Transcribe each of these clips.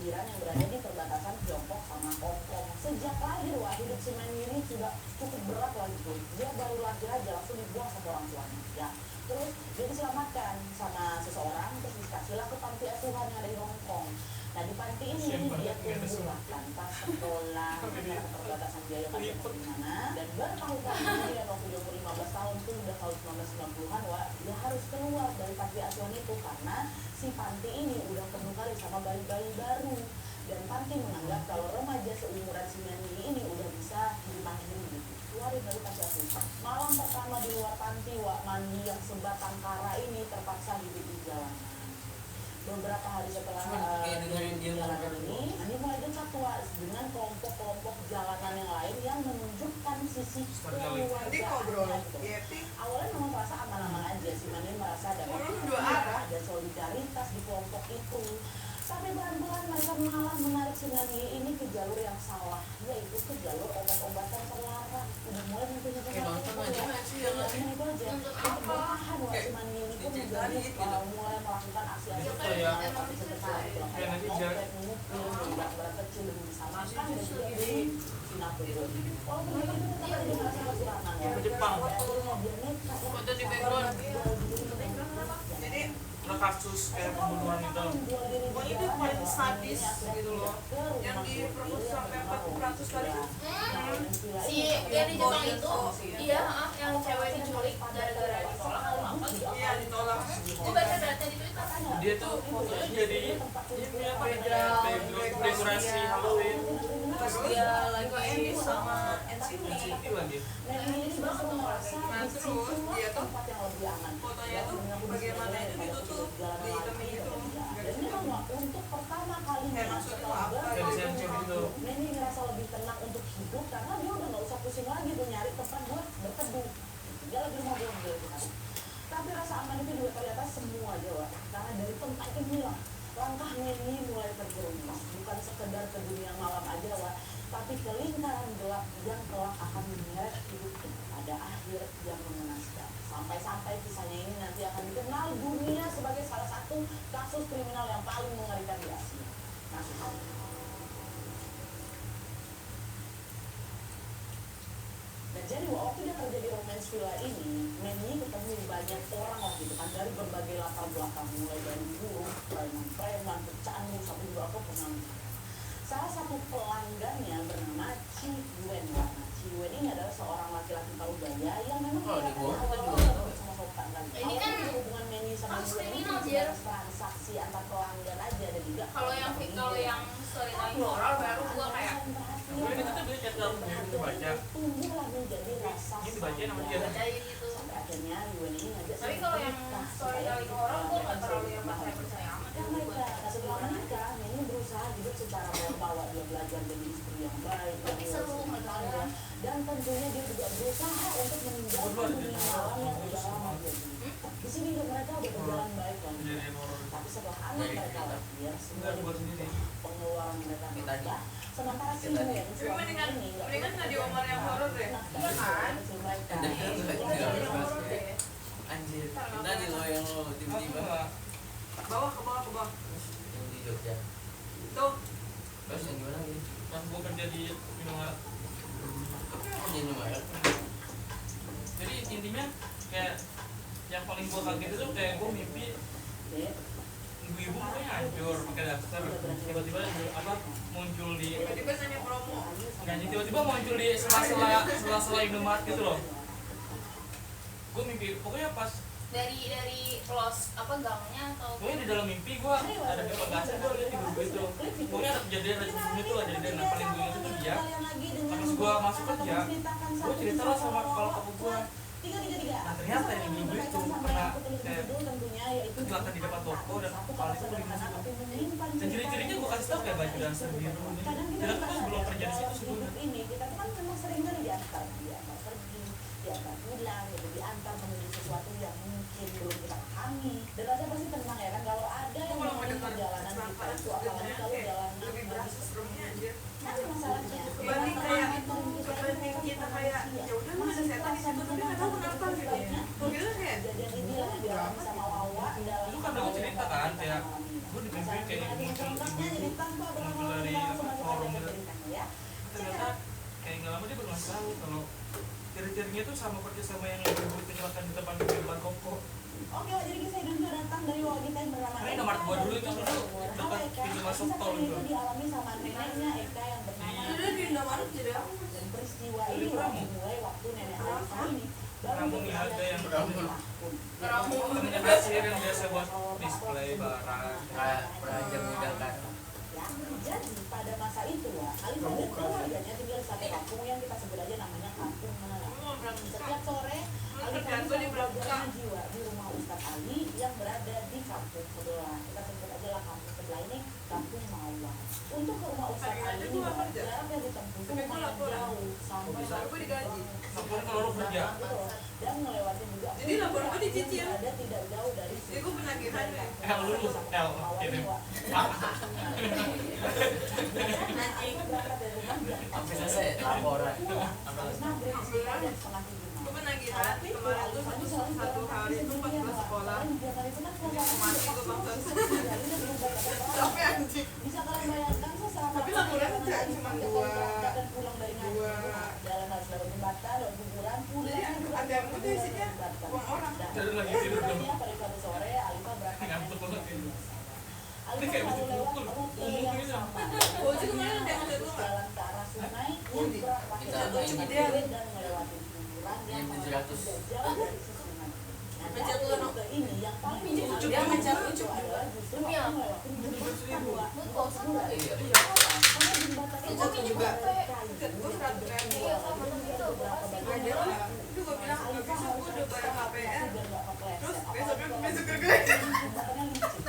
pinggiran yang berada di perbatasan Tiongkok sama Hong Kong. Sejak lahir, wah, hidup si Manny ini sudah cukup berat lah gitu. Dia baru lahir aja langsung dibuang sama orang tuanya. Ya, terus dia diselamatkan sama seseorang, terus dikasihlah ke panti asuhan yang ada di Hong Kong. Nah, di panti ini dia tumbuh lah tanpa sekolah, karena keterbatasan biaya masih gimana. Dan bertahun-tahun dia waktu dia umur 15 tahun tuh udah tahun 1990-an, wah, dia harus keluar dari panti asuhan itu karena si panti ini udah penuh kali sama bayi-bayi baru. Dan panti menganggap kalau remaja seumuran si Manny ini udah bisa hidup mandiri gitu. Keluarin dari panti asuhan. Malam pertama di luar panti, wah, Manny yang sebatang kara ini terpaksa hidup di jalanan. Beberapa hari setelah jalanan ini, Manny mulai dekat dengan kelompok-kelompok jalanan yang lain yang menunjukkan sisi keluargaan. Awalnya memang merasa aman-aman aja, si Manny merasa dapat dan solidaritas di kelompok itu. Tapi pelan-pelan mereka malah menarik si Manny ini ke jalur yang salah, yaitu ke jalur obat-obatan terlarang. Udah mulai nonton aja itu aja. Untuk bertahan, wah, si Manny ini pun menjadi mulai melakukan aksi-aksi seperti sedekah, kayak nyopet, mukul, barang-barang kecil demi bisa makan dan juga beli Singapura. Walaupun mereka itu tetap ada di merasa kekurangan ya. Jepang. Foto di background. Jadi ada kasus kayak pembunuhan itu. Oh, itu paling sadis gitu loh. Yang diperkosa sampai 400 kali. Si yang di Jepang itu, iya, yang cewek diculik gara-gara ditolak atau apa gitu. Iya, ditolak. Gue baca data di Twitter. Dia tuh fotonya jadi ini apa ya, dekorasi Halloween. Terus dia lagi sama NCT lagi. Nah, ini juga merasa Nah, terus dia tuh tempat yang lebih aman. fotonya tuh bagaimana itu ditutup di temen itu. Dan memang untuk pertama kalinya setelah Kayak Manny ngerasa lebih tenang untuk hidup karena dia udah nggak usah pusing lagi tuh nyari tempat buat berteduh. Dia lagi rumah dia gitu. Tapi rasa aman itu juga ternyata semua Jawa. Karena dari tempat inilah langkah Manny mulai terjerumus, bukan sekedar ke dunia malam aja, wah, tapi ke lingkaran gelap yang kelak akan menyeret hidupnya pada akhir yang mengenaskan. Sampai-sampai kisahnya ini nanti akan dikenal dunia sebagai salah satu kasus kriminal yang paling mengerikan di Asia. Nah, jadi waktu dia kerja di romance villa ini, Manny ketemu banyak orang lah gitu kan, dari berbagai latar belakang, mulai dari buruh, preman, pecandu, sampai juga apa pengangguran. Salah satu pelanggannya bernama Chi Yuen. Nah, Chi Yuen ini adalah seorang laki-laki paruh baya yang memang awal-awal sama sopan kan. Ini kan hubungan Manny sama Yuen ini transaksi antar pelanggan aja, dan juga kalau yang storytelling horor baru gua kayak Ini kita beli channel yang baca. tumbuhlah menjadi rasa Ini dibaca nama dia. bacain gitu. sampai akhirnya Yuen ini ngajak Tapi kalau yang storytelling horor gua nggak terlalu yang percaya amat. dan mereka setelah menikah, Manny berusaha hidup secara normal. Dia belajar jadi istri yang baik, Tapi seru tangga, dan tentunya dia juga berusaha untuk meninggalkan dunia malam yang udah lama dia dulu. Di sini hidup mereka udah berjalan baik lah. Kejadian horor. Tapi setelah anak mereka lahir, semua buat sendiri. pengeluaran mereka berubah. Sementara si Yuen suami ini mendingan nggak di Omar yang horor deh. Iya kan? Mereka Anjir, kita di lo yang lo tiba-tiba Bawah ke bawah ke bawah. yang di Jogja. Tuh, Terus yang gimana lagi? Pas gua kerja di Indomaret. Jadi lumayan. Jadi intinya kayak yang paling gua kaget itu kayak gua mimpi ibu-ibu pokoknya hancur pakai daster, tiba-tiba apa muncul di tiba-tiba nanya promo. nyanyi, tiba-tiba muncul di sela-sela Indomaret gitu loh. Gua mimpi pokoknya pas Dari close apa gangnya atau pokoknya di dalam mimpi gua ada di pagasan, gua lihat ibu itu pokoknya ada kejadian itu lah, jadi yang paling gue ingat itu dia pas gua masuk kerja gua cerita lah sama kepala kamu gua. Nah ternyata yang ibu itu pernah kayak itu gelakan di depan toko dan kepala itu beli nasi. Dan ciri-cirinya gua kasih tau kayak baju dancer biru gitu. Jadi kan belum kerja di situ sebelumnya. Ini kita kan memang sering kali diantar pergi, diantar pulang, gitu, diantar menuju sesuatu yang mungkin belum kita pahami. Dan aja pasti tenang ya kan, kalau ada yang Kalau menemani mendengar perjalanan kita itu, apalagi kalau jalan lebih berasa seremnya aja. nanti masalahnya Dibanding kayak dibanding kita kayak ya udah lu ada setan di situ tapi nggak tahu kenapa gitu. Kalau gitu kayak kejadian inilah yang dialami sama Wawa dalam Itu kan aku cerita kan kayak gua di mimpi kayak muncul ibu-ibu sama persis sama yang ibu kecelakaan di depan gerbang koko. Oke, Wak, jadi kisah hidupnya datang dari wanita yang bernama Ini Eka. nomor gua dulu itu Halo, dekat Eka. pintu masuk Kisah tol kali itu. itu dialami sama neneknya Eka yang bernama Udah di Indomaret jadi apa? dan peristiwa ini Ini Ramu. dimulai waktu nenek Alisa ini baru Ramu nih, berusia ada yang 3 Ramu. tahun. Temennya kasir yang biasa buat display barang. Kayak peraja muda kan. Ya, jadi pada masa itu ya, Alisa dan keluarganya tinggal di satu kampung yang kita sebut aja namanya Kampung Menara. Setiap sore, Alisa selalu belajar jiwa di rumah Ustadz Ali yang berada di kampung sebelah. Kita sebut aja lah kampung sebelah ini Kampung Mawar. Untuk ke rumah Ustadz Ali ini jarak yang ditempuh itu lumayan jauh sampai Aku digaji. Lapor kalau lu kerja. dan melewati juga. Jadi lapor gue dicicil. Ada tidak jauh dari Jadi gue penagihan ya. Lulus L ini. Anjing. Sampai selesai laporan. Gue penagihan kemarin tuh satu hari itu pas gue sekolah. Mati gue bangsa. Tapi anjing. Bisa kalian bayangkan selama Tapi laporannya perjalanan cuma dari dua. dan pulang dari ngaji. Jalan harus lewat jembatan, lewat kuburan, Jadi ada yang udah isinya uang orang. Jadi lagi tidur dong. Pada suatu sore, Alifah berangkat Ngantuk banget ini. Alifah kayak selalu baju lewat pukul. rute Umum yang ini. sama. Oh, jadi kemarin ada yang ngeliat lu nggak? Jalan ke arah sungai yang pakai Kita jalur ini. sendiri dan melewati kuburan yang Yang melewati 700. tidak jauh dari sisi sungai. Nah, Mencet dari lu, no? rute ini yang paling Dia menarik mencet lu, itu adalah justru Demi apa? melewati jembatan dua. Buat kosan lah. Iya. Karena jembatan itu Mencet lu juga. kayu. Mencet gue 100.000. Iya, sama gitu. Ada lah. Itu gue bilang nggak bisa, gue udah bayar HPR. Terus besoknya gara-gara Jembatannya licin.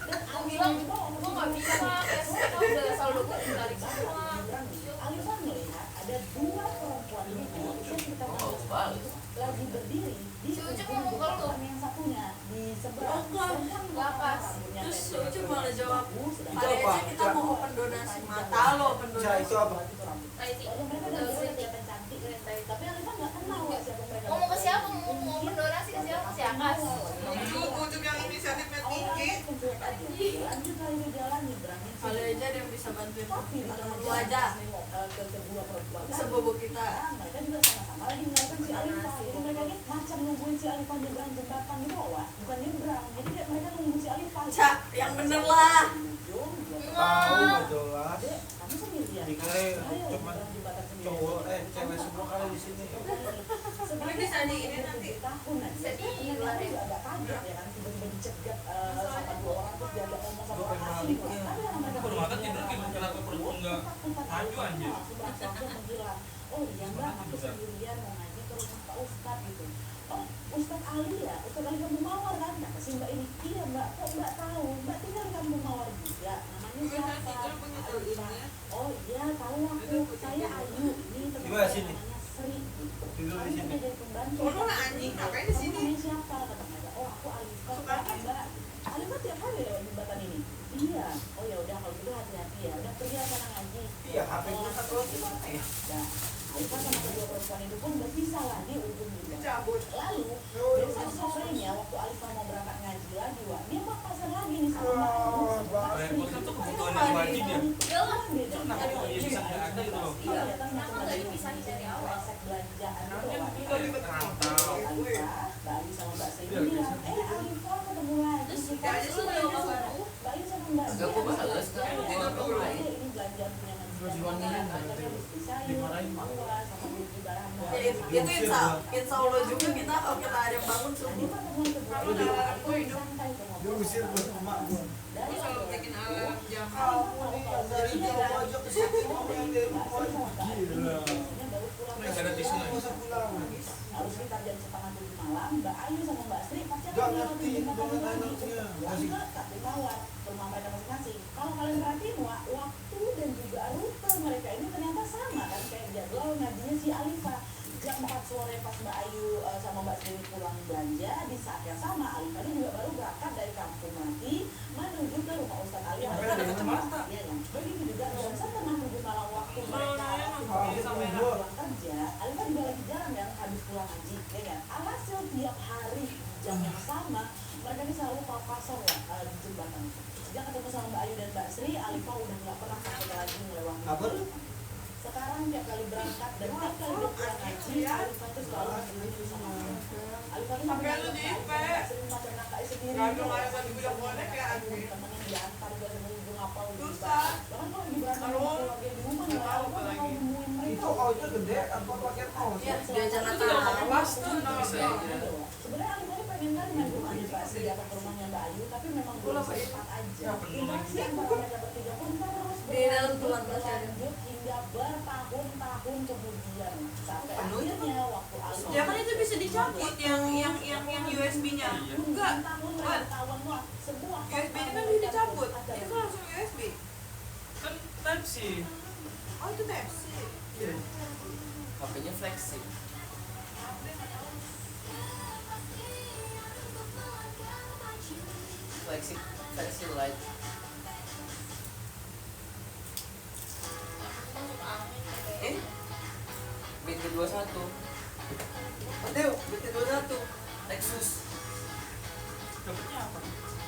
Dan Aku bilang, gue gak bisa, besok udah saldo gue ditarik semua. Alifah melihat ada dua perempuan itu usia sekitar Oh, 16 balik. lagi berdiri di Si Ucup ujung ngomong kalau jembatan yang satunya di seberang. Oh, enggak. Sedangkan Lapas. rambutnya Terus pendek. Ucup malah jawab, Sedangkan kali aja kita mau pendonasi mata lo, pendonasi. itu apa? Nah, itu Soalnya mereka udah biasa kelihatan cantik, tapi Alifah nggak kenal ya siapa mereka. ngomong ke siapa? Mau mendonasi ke siapa? Si Akas. Ucup yang inisiatifnya tinggi. Lanjut lagi ke jalan nyebrangin sini. Kali aja ada yang bisa bantuin Tapi di temen tengah lu aja. ke kedua perempuan Bisa bobo kita. mereka juga sama-sama lagi mengenalkan si Alifah. Jadi mereka ini macam nungguin si Alifah nyebrang jembatan di bawah, bukan nyebrang. Jadi mereka nunggu si Alifah. Cak, yang bener lah. Ujung, dia Tahu nggak jelas. Dek, kamu sendirian. Dikali Ayo, cuman nyebrang jembatan sendirian. cowok cewek semua kali di sini. Sebenarnya bisa di ini nanti. tahun aja. Bisa di Ternyata luar aku ya. juga agak kaget ya kan tiba-tiba dicegat sama dua orang terus diajak ngomong sama Gua orang pengen asing. baliknya. Tapi orang mereka Baru makan tidur gimana kenapa perut lu nggak maju anjir? langsung menghilang. Oh iya mbak, aku sendirian mau ngaji ke rumah Pak Ustadz gitu. Oh Ustadz Ali ya, Ustadz Ali Kampung Mawar kan? Kata si mbak ini, iya mbak, kok mbak tahu? Mbak tinggal di Kampung Mawar juga, namanya siapa? Alifah. Oh iya tahu aku, saya Ayu, ini teman Gimana saya sini? namanya Sri. Tidur di Kami sini. kerja di pembantu. Oh, lu lah anjing, ngapain di Kamu sini? namanya siapa? Kata mereka, oh aku Alifah, Suka Kata mbak. Alifah tiap hari lewat jembatan ini. Iya, oh ya udah kalau gitu hati-hati ya. Udah pergi sana ngaji. Iya, HP gua satu lagi mati. Nah, Alifah sama kedua perempuan itu pun berpisah lah di ujung jembatan. Cabut. Lalu besok sorenya waktu Alifah mau berangkat ngaji lagi, Wak, dia mau pasar lagi nih sama Mbak Ayu, sama Mbak Sri. Repot kan tuh kebutuhan yang wajib ya. Iya lah, beda. Kenapa kok dia bisa nggak ada gitu loh? Iya, kan Kenapa macam nggak lagi dipisahin dari awal? resek belanjaan gitu, Kan Wak. tinggal di rantau. Alifah, Mbak Ayu sama Mbak Sri Iya, bilang, Alifah ketemu lagi. Terus Kita aja sih sih Mbak jawab apa? Mbak Ayu sama Mbak Enggak, gua balas. Ini belanjaan punya Terus dimarahin, dimarahin, Mak. Itu insya Allah juga kita kalau kita ada yang bangun subuh. Kalau udah aku hidup, Diusir buat emak gua. aku selalu bikin alarm jam. Kamu nih dari jauh aja ke sini mau yang dari rumah. Gila. Nggak ada tisu lagi. Masa pulang. Harus sekitar jam setengah 7 malam, Mbak Ayu sama Mbak Sri pasti Gak akan ngerti melewati banget jembatan lagi. anaknya. Masih dekat di bawah rumah mereka masing-masing. Kalau kalian perhatiin, waktu dan juga rute mereka ini ternyata sama kan kayak jadwal ngajinya si Alifah. Jam 4 sore pas Mbak Ayu sama Mbak Sri pulang belanja, di saat yang sama Alifah ini juga baru berangkat dari kampung lagi menuju ke rumah Ustadz Ali. Mereka ada kacamata. Iya, yang begitu juga jam setengah 7 malam waktu mereka sama pulang kerja, Alifah juga lagi jalan yang habis pulang ngaji, ya kan? Alhasil tiap hari jam yang sama mereka ini selalu papasan ya di jembatan. Sejak ketemu sama Mbak Ayu dan Mbak Sri, Alifah udah nggak pernah sampai lagi melewati Apa? jembatan. sekarang tiap kali berangkat dan tiap kali dia pulang ngaji, Alifah itu selalu ngasih sama aku. Alifah itu Sampai lu di IP. sering macam nakal sendiri. Gak ada lain lagi bilang bonek ya Andi. Temennya diantar juga sama ibu ngapal di Susah. bahkan kalau lagi berangkat sama keluarga di rumah ya Tahu Alifah lagi. mau nemuin mereka. Itu outnya gede apa pakai kaos? Iya, diajak Itu juga nakal. kelas tuh. Sebenarnya Alifah ini pengen kan main rumah Mbak atau ke rumahnya Mbak Ayu, tapi memang belum sempat aja. Interaksi antara mereka bertiga pun terus Beda berlanjut hingga bertahun-tahun kemudian sampai akhirnya waktu Alifah Ya kan itu bisa dicabut yang USB-nya. Enggak. tahun Wan, mereka kawan wah sebuah USB-nya kan bisa dicabut. Itu kan langsung USB. Kan type C. Oh itu Type C. HP-nya flexi. Flexi light. BT21. Adeo, BT21. Lexus. Dapatnya apa?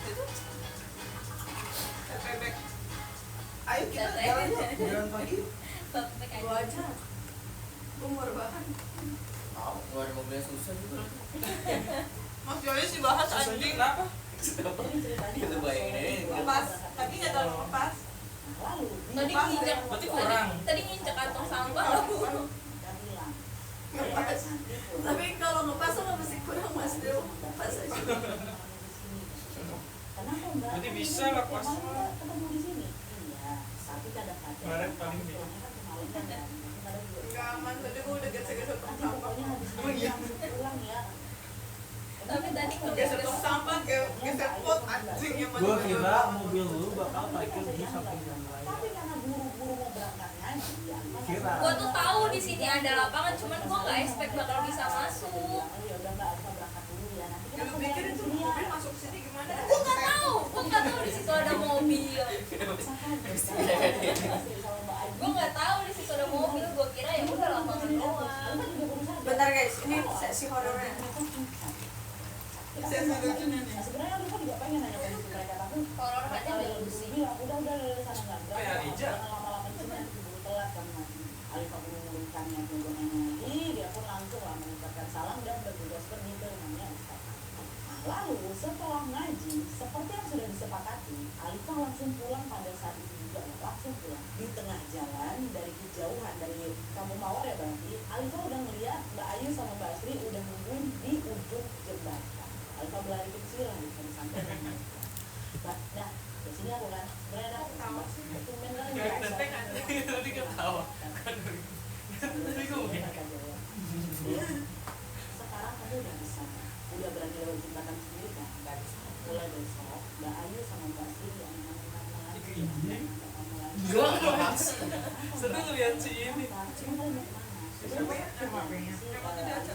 Itu. Bebek. Ayo kita jalan yuk, jalan pagi. Gua aja. Umur bahan. Oh, nggak ada mobilnya susah juga. Mas Joy sih bahas Susahnya anjing. kenapa? Itu bayangin. Lepas, tapi nggak terlalu lepas. lalu Tadi Pas, nginjek, berarti kurang. tadi nginjek kantong sampah aku. dan hilang Ngepas. Tapi kalau ngepas tuh nggak mesti kurang Mas Deo. Pas aja. Kenapa Mbak? Berarti bisa lah, pas. Kemarin kita ketemu di sini. Iya, tapi kadang-kadang. Kemarin paling pulangnya kan kemalaman kan. Kadang juga. Nggak aman, tadi gua udah gesek-gesek tong Nanti sampah. pokoknya habis Oh, iya. langsung pulang ya. Tapi tadi Gesek tong sampah kayak gesek pot anjing yang Gua kira mobil lu bakal parkir di samping yang lain. Tapi karena buru-buru mau berangkat ngaji, ya. Kira. gua tuh tahu di sini ada lapangan, cuman gua nggak expect bakal bisa masuk. Ya udah Mbak, kita berangkat dulu ya. Nanti Ya kita lu ketemu pikir di itu sini ya. mobil masuk sini gimana? Gua nggak tahu di situ ada mobil. Gua nggak tahu di situ ada mobil. Gua kira ya udah lapangan doang. Bentar guys, ini sesi horornya. Sesi lucunya nih. Nah, sebenarnya Alifah juga pengen nanya kondisi mereka, tapi Horor aja mereka belum lebih sih. bilang udah sana nggak berangkat. Kayak Ija. Jangan lama-lama itu nanti keburu telat kan nanti. Alifah belum mengurungkannya kunjungannya lagi, dia pun langsung lah mengucapkan salam dan bertugas pergi ke rumahnya Ustaz. Lalu setelah ngaji, seperti yang sudah disepakati, Alifah langsung pulang pada saat itu juga, langsung pulang. Di tengah jalan dari kejauhan dari Kampung Mawar ya berarti, Alifah udah ngeliat Mbak Ayu sama Mbak Asri udah nungguin di ujung jembatan. Alifah berlari kecil lah bisa disampaikan. Nah, di sini aku kan sebenarnya Tahu sih. tumben kan Kayak nanti kan tadi ketawa. Tadi gue mungkin. Sekarang kamu udah bisa, udah berani lewat jembatan sendiri kan? Mulai besok, Mbak Ayu sama Mbak Sri yang nama-nama lagi. Iya. Nama-nama lagi. Gua nggak maksa. Seneng ngeliat si ini. Cuma kalian mau kemana? Siapa ya? Nama pengen. Emang udah ada?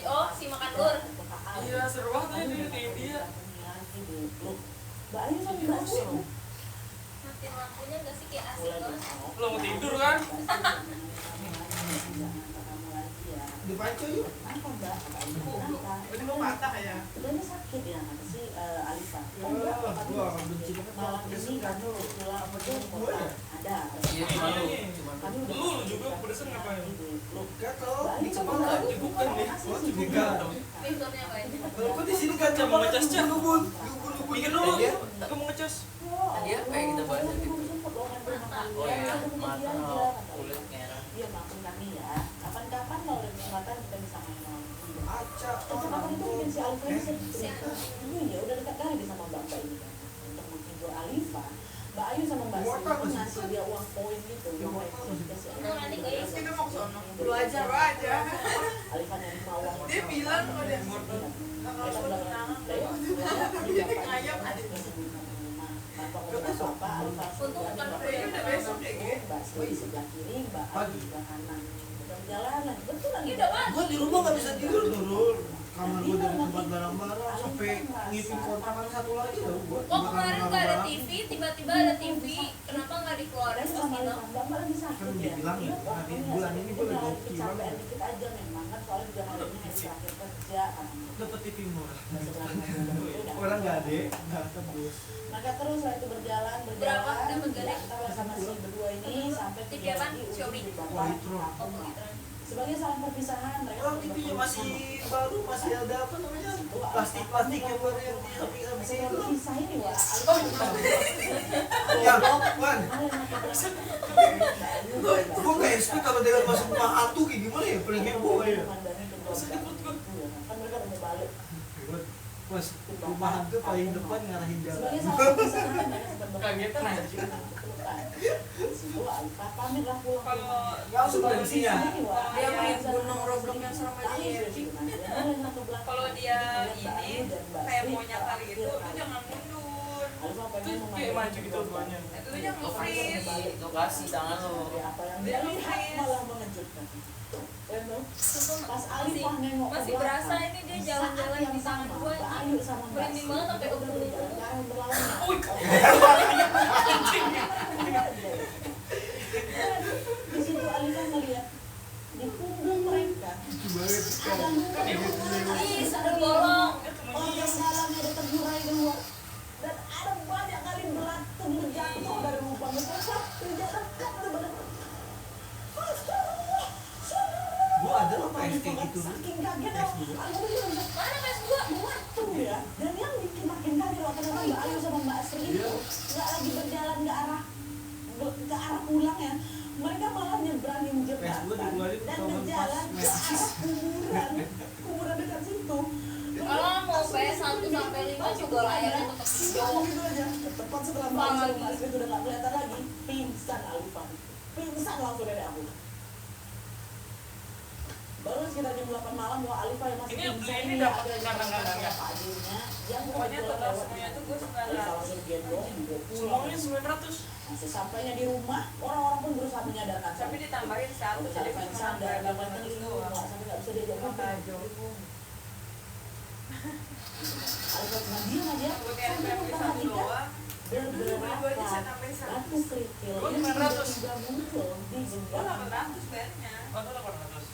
Oh, si makan lur. Iya, seru banget ini di India. Mbak Ayu sama Mbak Sri Matiin lampunya nggak sih kayak asik banget. Lo mau tidur kan? Di Panco yuk. Kenapa Mbak? Kenapa? Ini mau patah ya? Sebenarnya sakit ya kata si Alifah. Ya, gua akan benci banget kalau malam ini pedesan kan kamu lu. pulang Apa ke cuma gua kota. ya? Ada. Iya, cuma lu. Cuma Kami lu. udah Lu juga pedesan ngapain? Lu Gak tau. Mbak Ayu Cuma sama nggak Mbak Ayu bukan nih. Oh, juga. Pinturnya banyak. Kalau gua di sini kan Cuma mau ngecas, Cak. lubun. Mikir dulu. Dia Gue mau ngecas. tadi apa yang kita bahas tadi? Oh iya, mata kulit merah. Iya maafin kami ya. Kapan-kapan kalau ada kesempatan kita bisa main malam. Acak Kesempatan itu bikin si Alifah ini sedih. Siapa? Iya udah dekat kali dia sama Mbak ini kan. Untuk menghibur Alifah, Mbak Ayu sama Mbak Sri Immortal itu masih. ngasih dia uang koin gitu. Immortal masih. Udah nanti guys. Kita mau ke sono. Lu aja. Lu aja. Alifah nyari uang. Dia bilang kalau dia kalau Kita suruh bilang, tunangan. jadi ngayap aja. Untung bukan aku Kayaknya yang udah besok kayak gitu. Mbak Sri di sebelah kiri, Mbak Ayu di sebelah kanan. Berjalan, betul lagi. Udah kan? Gua di rumah gak bisa tidur Nurul. Kamar gua dari tempat barang-barang sampai ngipin kontrakan satu lagi tau gua. Oh kemarin nggak ada TV, tiba-tiba ada TV. Kenapa nggak dikeluarin pas gitu? Mbak lagi sakit Kan ya. dibilang ya, nanti bulan ini gua lagi hoki kecapean banget. dikit aja memang kan soalnya juga hari ini hari terakhir kerja kan. Dapat TV murah. Sebelah kanan itu udah. Orang gak ada, gak tebus. Maka terus lah itu berjalan, Berapa dapat hingga deh. sama si berdua ini sampai Tip ya, Pan? Xiaomi. Sebagai saling perpisahan mereka Orang TV-nya masih baru, masih ada apa namanya plastik yang baru yang di samping-samping masih itu. berpisah ini wah. Ya, Wan, gue nggak expect kalau dengan masuk rumah hantu kayak gimana ya, paling heboh ya. Kan mereka udah mau balik. Mas, rumah hantu paling depan ngarahin jalan. Sebagai saling perpisahan mereka sempat Kagetan aja. pamit lah pulang. Kalau Langsung dari sini ya. dia main gunung Roblox yang serem aja ya. Kalau dia ini kayak mau nyakar gitu, lu jangan mundur. Itu kayak maju gitu duanya. Itu jangan freeze. Itu kasih tangan lo. Apa yang dia lihat malah mengejutkan. Pas Alifah nengok ke Masih belakang, berasa ini dia jalan-jalan yang di tangan sama, gua. Mbak Ayu sama Mbak Merinding banget sampai ke punggung. Yang berlawan. Di situ Alifah melihat di punggung mereka ada luka Ih, ada bolong. organ dalamnya ada terburai keluar dan ada banyak kali beratung jatuh dari lubang itu. Tidak dekat tuh badan. Gua ada loh PS kayak gitu. Saking kaget PS dulu. aku bilang, Mana PS gua? beratung ya. Dan yang bikin makin kaget waktu ternyata Mbak Ayu sama Mbak Asri itu nggak lagi berjalan ke arah pulang ya. Mereka malah nyebrangin jembatan dan berjalan ke arah kuburan dekat situ. Kalau mau PS 1 sampai 5 juga layarnya tetap hijau. Gitu aja. Tepat setelah Mbak Ayu sama Mbak Asri udah nggak kelihatan lagi, pingsan Alifah. Pingsan langsung dari aku. Baru sekitar jam 8 malam bahwa Alifah yang masih Ini pingsan beli ini ini dapat ada kadang-kadang ya? adiknya yang Pokoknya kebetulan total lewat semuanya tuh gue Alifah 900. langsung gendong dibawa pulang. Semuanya 900. Nah, sesampainya di rumah, orang-orang pun berusaha menyadarkan Tapi ditambahin satu Udah jadi Alifah yang cuma sadar, nambah dapat 800 telinga, doang. sampai nggak bisa diajak ngobrol. Alifah cuma diem aja, Gue kayak sambil SMP 1 memperhatikan doang. beberapa Gue aja saya tambahin batu 100. kerikil Gua yang 900. tiba-tiba muncul di Gue jendela. 800 bayarnya. Oh, itu 800.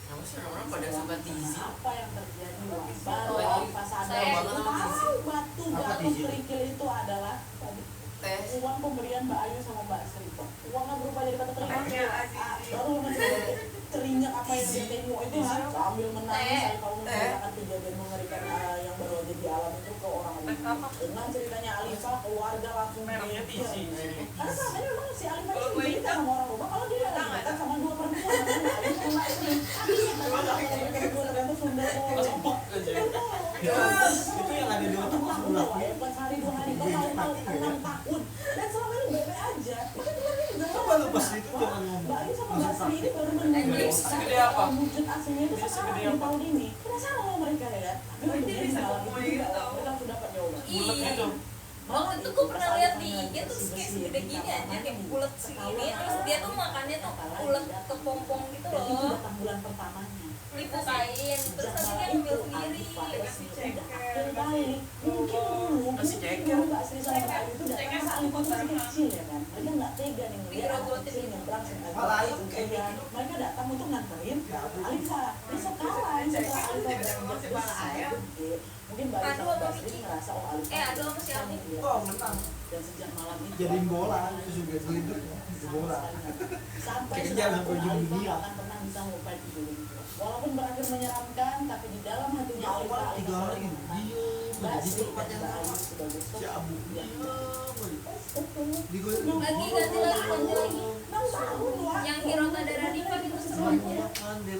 Kenapa sih orang-orang pada suka tizi? Apa yang terjadi? Wah, Oh, baru ini Alifah sadar saya banget sama tizi. tahu batu Apa batu tizi? kerikil itu adalah tadi Tes. uang pemberian Mbak Ayu sama Mbak Sri. Uangnya berupa jadi batu kerikil. Tehnya Azizi. Baru teringat apa yang dia tengok itu kan sambil menangis Alifah menceritakan kejadian mengerikan yang baru aja dialami itu ke orang lain. Dengan ceritanya Alifah, keluarga langsung Merahnya mikir. tizi. Karena selama ini memang si Alifah Kalau itu gue cerita hitam, sama orang rumah kalau dia lagi dekat sama dua perempuan namanya Ayu sama Mbak Sri. Tapi mereka berdua ternyata sudah Langsung buk aja. Itu yang ada di otak pas pulang. Bukan sehari 2 hari, bertahun-tahun, 6 tahun. Dan selama ini baik-baik aja. Maka keluarga juga Coba lu pas itu jangan ngomong. Mbak Ayu sama Mbak Sri ini baru menemukan Segede apa? wujud aslinya itu Dia sekarang segede di apa? tahun ini. Penasaran sama mereka ya kan? Tapi Oh, dia bisa malam ngomong itu juga gitu. mereka sudah dapat jawaban. Bulat gitu. Waktu itu gue pernah lihat di IG tuh kayak segede gini aja, kayak bulat segini. Terus dia tuh makannya tuh ulet kepompong gitu Dan itu loh. datang bulan pertamanya. Dibukain, terus nanti dia ngambil sendiri. Kasih ceker. Akhir kali, mungkin dulu Kasih ceker. dulu Mbak Sri sama Mbak Ayu itu datang Ceker saat Alifah masih kecil ya kan. Mereka nggak tega nih melihat anak Dirobotin kecil gitu. nyebrang sampai Malah Ayu ke kayak kuliah. gitu. Mereka datang untuk nganterin Alifah. Di sekarang setelah Alifah beranjak besar gede, mungkin Mbak Ayu Aduh, sama Mbak sama Sri Miki. ngerasa oh Alifah Aduh, sama si Aldi. Oh, menang. dan sejak malam itu Jadiin bola, itu juga gelindut bola. sampai Kejar sekarang sampai pun ujung Alifah dunia. nggak akan pernah bisa melupain kejadian itu. Walaupun berakhir menyeramkan, tapi di dalam hatinya Alifah Awal 3 hari selalu diem Mbak aja di Sri tempat dan yang Mbak sama. Ayu sebagai Si sosok Abu yang diem aja. Digoyang. Lagi ganti lagi. 6 tahun wah. Yang Hirota dan Radifa itu seru aja.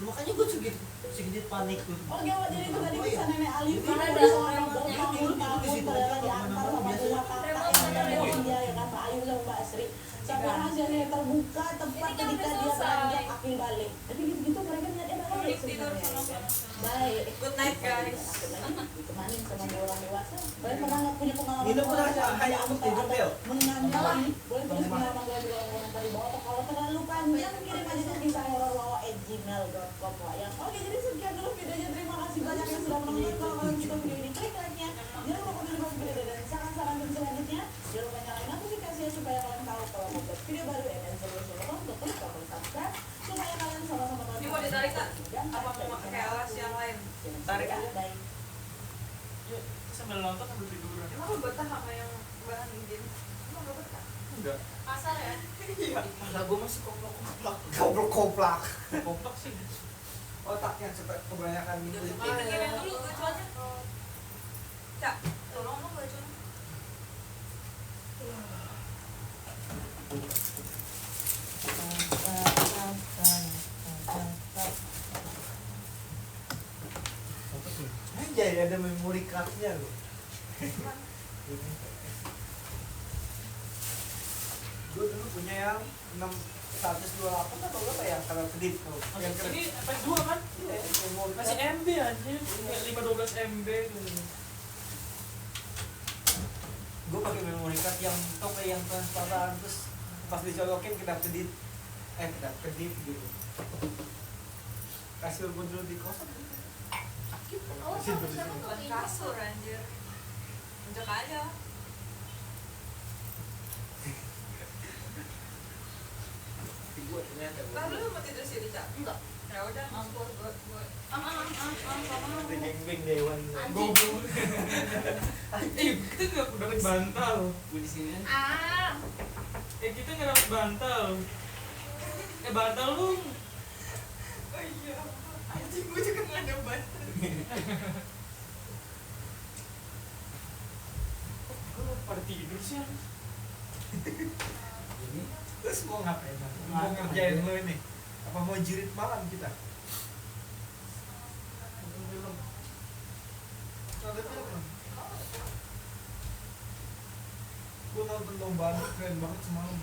Makanya gue sedikit panik tuh. Oh gawat, jadi itu tadi bisa nenek Alifah Ada ada seorang remote-nya. tahun ternyata diantar sama dua kakak yang dia ya kan Mbak Ayu sama Mbak Sri. Sampai rahasianya terbuka tepat Ini kan ketika udah dia selesai. beranjak akil balik. Tapi gitu-gitu mereka niatnya baik Tidur sebenarnya. sama ya kan. Baik. Good night, guys. Ditemanin sama dua orang dewasa. Boleh pernah nggak punya pengalaman? Nino pernah hanya untuk tidur, Bel? Mengambil. Boleh tulis pengalaman kalian di kolom komentar di bawah. Atau kalau terlalu panjang kirim aja ke kisah hororwawa@gmail.com ya. Oke, jadi sekian dulu videonya. Terima kasih banyak yang sudah menonton. Kalau kalian suka video ini, klik like-nya. Jangan lupa komen di bawah video dan saran-saran dan selanjutnya. Jangan lupa nyalain notifikasinya supaya kalian tahu kalau mau buat video baru dan sebelum-sebelum untuk klik tombol subscribe supaya kalian sama-sama Ini mau ditarik tak? Apa mau pakai alas yang lain? Tarik aja. Bye. Yuk, sama sambil nonton sambil tiduran. Emang lu betah sama yang bahan game? Emang gak betah? Enggak. Kasar ya. Iya. Lah gue masih koplak-koplak. Goblok-goblak. Kompak sih. Otaknya cepet kebanyakan gitu. Ini game yang dulu gacuannya. Cak, tolong dong gacuan. Anjay, ada memory card-nya loh. Gue dulu punya yang 128 atau berapa ya kalau kredit tuh. Yang Ini kredit. PS2 kan? Iya, memory Masih card. MB aja. Kayak 512 MB gitu. Gue pakai memory card yang tau kayak yang transparan, terus pas dicolokin kedap kedip gitu. Kasur gue dulu di kosan sakit Oh, sama siapa tuh? Bukan kasur anjir. Injek aja. Gue ternyata Lalu lu mau tidur sini, Cak? Enggak. Ya udah, gue di geng-geng dewan. Goblok. Kita nggak dapat bantal. gue di sini. Kita nggak dapat bantal. Bantal lu. Oh iya. Anjing, gue juga gak ada bantal. Kok pada tidur sih? Ini Terus mau ngapain? Mau ngerjain lo ini? Apa mau jirit malam kita? Ada film. Gue nonton lomba keren banget semalam.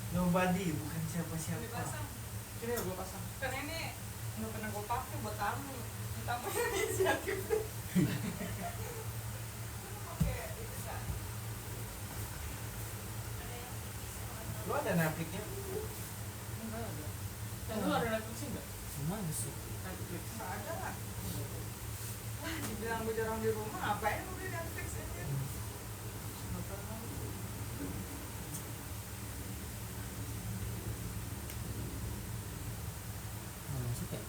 Nobody, bukan siapa-siapa. Dipasang. Sini ya gua pasang. Kan ini nggak pernah gue pakai buat tamu. Tamu yang inisiatif. Lo ada Netflixnya? Enggak ada. Yang dulu ada Netflix enggak? gimana sih? Netflix. Nggak ada lah. Wah, dibilang gue jarang di rumah, ngapain lu beli Netflix aja? Nggak masuk ya?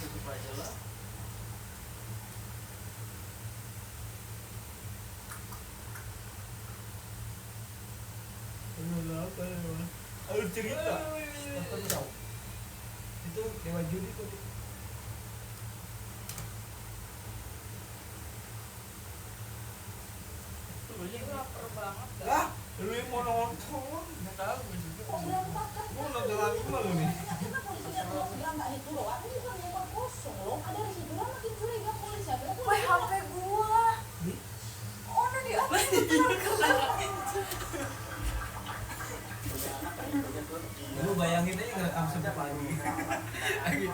Tutup aja lah. Apa ya? Ayo cerita. Nonton jauh. Itu Dewa Judi tuh. Gue lapar banget. Lah, lu yang mau nonton? Enggak tahu gua juga. Kok berantakan? Gua nonton lagi malu nih. Karena polisinya terus bilang nggak itu loh. Aku juga nyimpan kosong loh. Ada residunya makin curiga polisi. Akhirnya aku Wah, HP gua. Oh, udah di atas. Lu bayangin aja ngerekam sampai pagi. Lagi